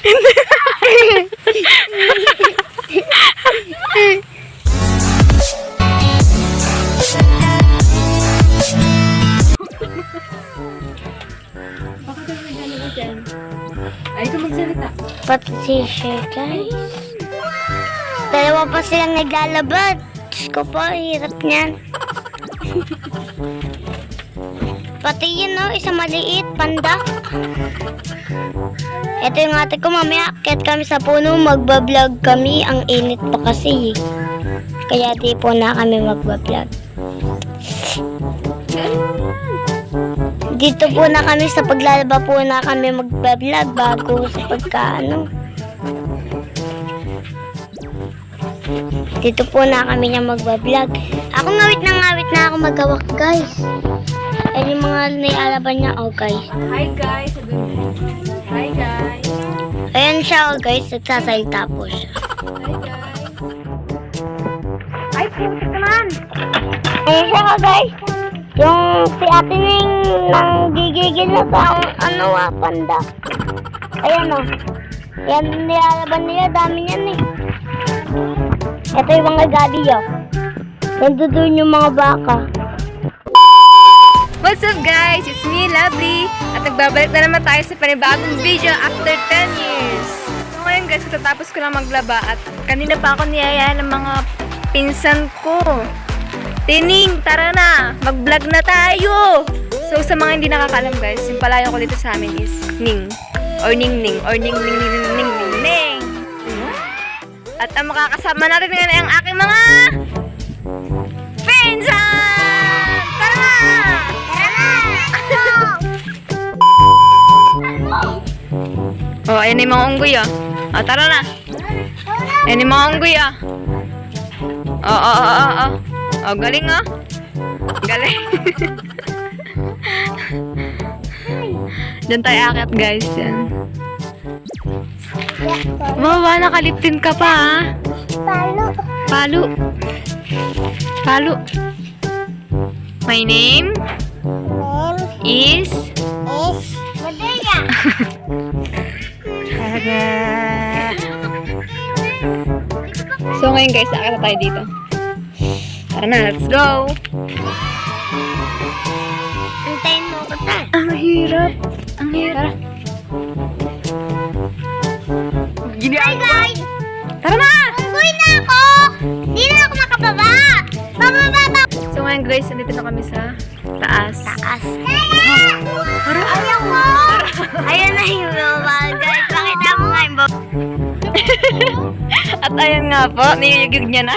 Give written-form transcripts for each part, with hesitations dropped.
Ay, ito magsalita. Patricia, guys. Dalawa pa silang naglalabad. Diyos ko po, hirap niyan. Pati yun, no? Isang maliit, panda. Ito yung ate ko, mamaya akit kami sa puno, magbablog kami. Ang init pa kasi, kaya di po na kami magbablog. Dito po na kami sa paglalaba po na kami magbablog bago sa pagkaano. Dito po na kami niya magbablog. Ako ngawit na ako magawak, guys. Eh, yung mga naialaban niya, oh guys. Hi guys. Hi guys. Ayan siya, oh guys. Nagsasalita po siya. Hi guys. Ay, puso naman. Ayan siya, oh guys. Yung si ate Ning nang gigigil na sa panda. Ayan, oh. Yan, nilalaban nila. Dami niyan, eh. Ito yung mga gabi, oh. Nandun yung mga baka. What's up guys? It's me, Lovely. At nagbabalik na naman tayo sa panibagong video after 10 years. So ngayon guys, katatapos ko lang maglaba at kanina pa ako niyayaan ng mga pinsan ko. Tining, tara na! Mag-vlog na tayo! So sa mga hindi nakakalam guys, yung palayo ko dito sa amin is Ning. Or Ning-Ning. Or Ning-Ning-Ning-Ning-Ning. At ang makakasama natin ngayon ay ang aking mga pinsan! Tara na! Oh, ayan yung mga unggoy, oh. Oh, tara na. Ayan yung mga unggoy, oh. Oh. Oh, galing, oh. Galing. Diyan tayo akit, guys. Yan. Baba, nakaliptin ka pa, ha? Palo. My name is Madaya. So ngayon guys, akit na tayo dito. Tara na, let's go! Antayin mo ko ta. Ang hirap. Ang hirap. Hi guys! Tara na! Unggoy na ako! Hindi na ako makababa! Bababa! So ngayon guys, nandito na kami sa taas. Taas. Ayaw ko! Ayan na yung baba, guys. Pakita mo nga yung baba. At ayan nga po, niyuyugig niya na.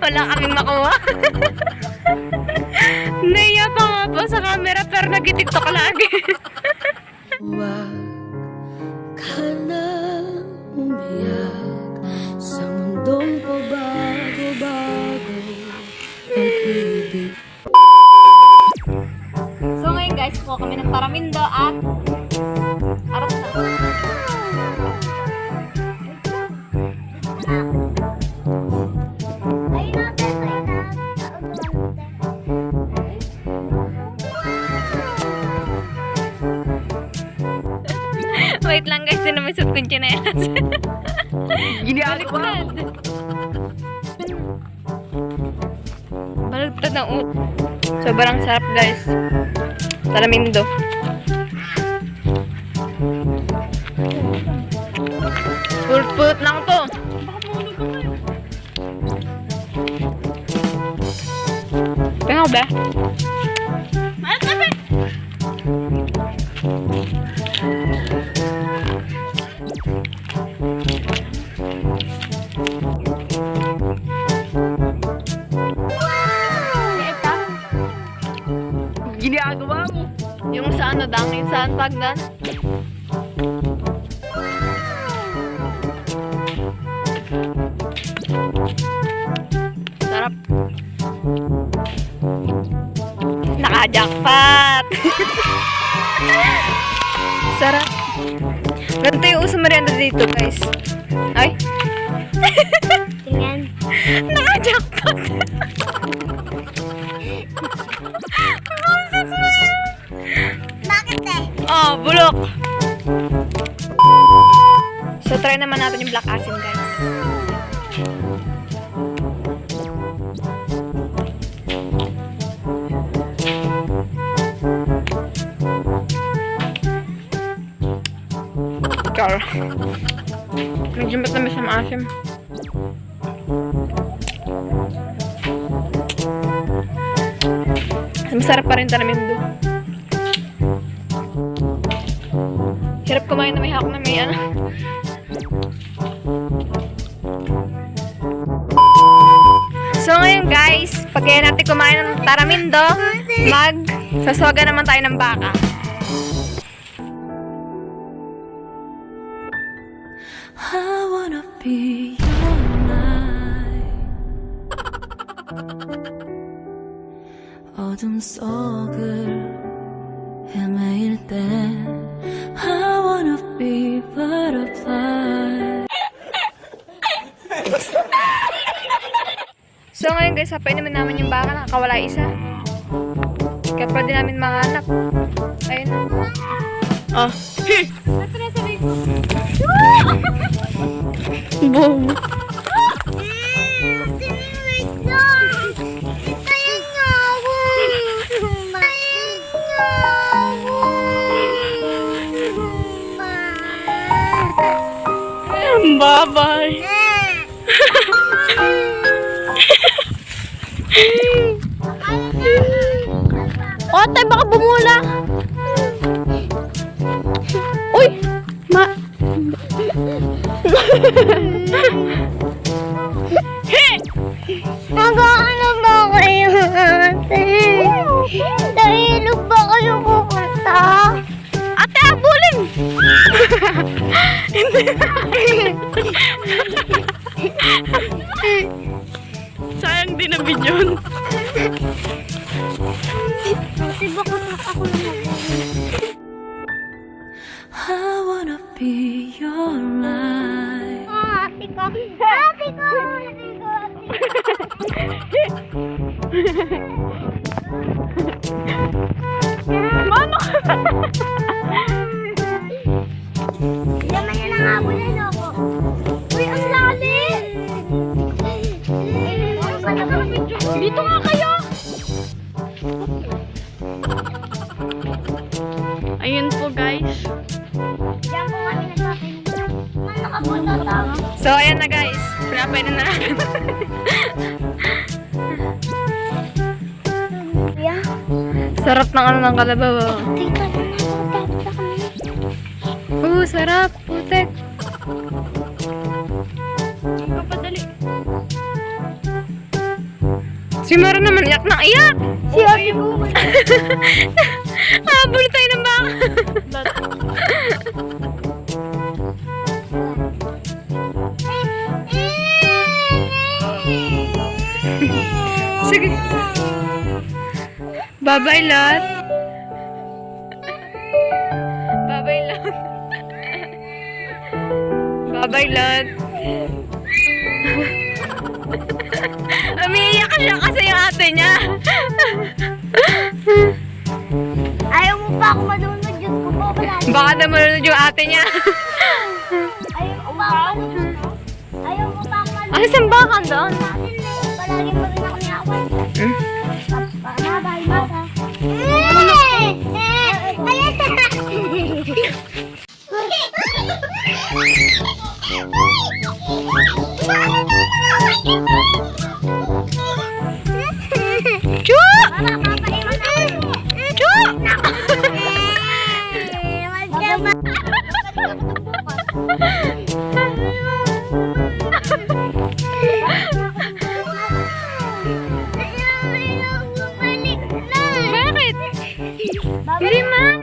Wala kaming makuha. Naiya pa nga po sa camera pero nag-tiktok lagi. Huwag ka na umiyak sa mundong pabago-bago pag-ibig. So ngayon guys, po kami ng Taramindo at Arap na. Wait lang guys, din naman suot kong tsinelas. Baliktad. Baliktad ng ut. Sobrang sarap guys. Taramindo. Pulot-pulot lang to. Tingnan ba? Mahal ka ba? Ginagawa mo. Yung sa ano, dangin saan pagdan? Sarap. Naka-jackpot! Sarap. Ganito yung uso merienda dito, guys. Ay! Tingnan. Naka-jackpot! Bakit eh? Oh, bulok! So, try naman natin yung black asin, guys. Char. Medyo matamis ang asim. Masarap pa rin talamindo. Hirap kumain na may hawak na may ano. So ngayon guys, pag kaya natin kumain ng taramindo, sasoga naman tayo ng baka. I wanna be your light. 어둠 속을 헤매일 때 I wanna be butterfly. So ngayon guys, papainumin namin yung baka, nakakawala isa. Kaya pwede namin mahanap. Ayun na. Oh. Boom. Bye-bye. Ote, baka bumula. Uy! Mag-ano ba kayo, ate? Nahilog ba kayo pupunta? Ate, abulin! Sayang din ang video. Ate, baka ako naman. I wanna be your light. Ate ko! Ate ko! Ate ko! Mano? Laman niya ng abulan ako. Uy, ang lalim! Dito nga kayo. Ayun po guys. Diyan po kami nagpapainom. Nakapunta lang. So ayan na guys. Pinapainan na namin. Yeah. Sarap ng ano ng kalabaw. Tita, nakakapagtapos na kami. Sarap. Putek. Papadali. Si Mara naman iyak na iyak. Si ate ko. Habol tayo ng baka. Sige. Bye-bye, lot. Bye-bye, lot. Bye-bye, lot. Umiiyak siya kasi yung ate niya. Ayaw mo pa ako malunod. Diyos ko po. Baka na malunod yung ate niya. Ayaw mo pa ako malunod. Ayaw mo pa ako malunod. Ano saan baka doon? Palagi mo rin ako niyawan. Bye-bye, bata. Chu! Chu! Bakit? Hindi man.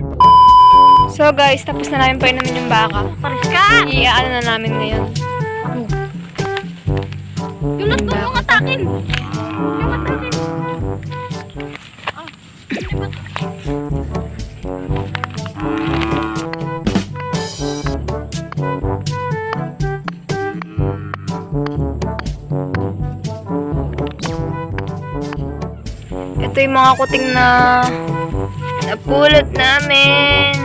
So guys, tapos na namin painumin yung baka. Pariska! Iaan na namin ngayon. Yung last mo yung atakin. Yung atakin. Ito yung mga kuting na napulot namin.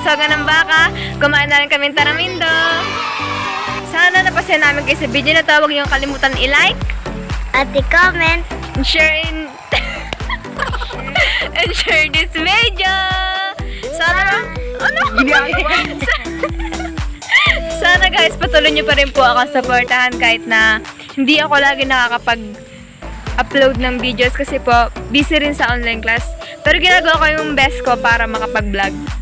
bugsogan ng baka. Kumain na rin kami Taramindo. Sana napasaya namin kayo sa video na to. Huwag niyong kalimutan i-like At i-comment. and share and share this video. Sana Sana guys, patuloy niyo pa rin po ako supportahan kahit na hindi ako lagi nakakapag-upload ng videos kasi po busy rin sa online class. Pero ginagawa ko yung best ko para makapag-vlog.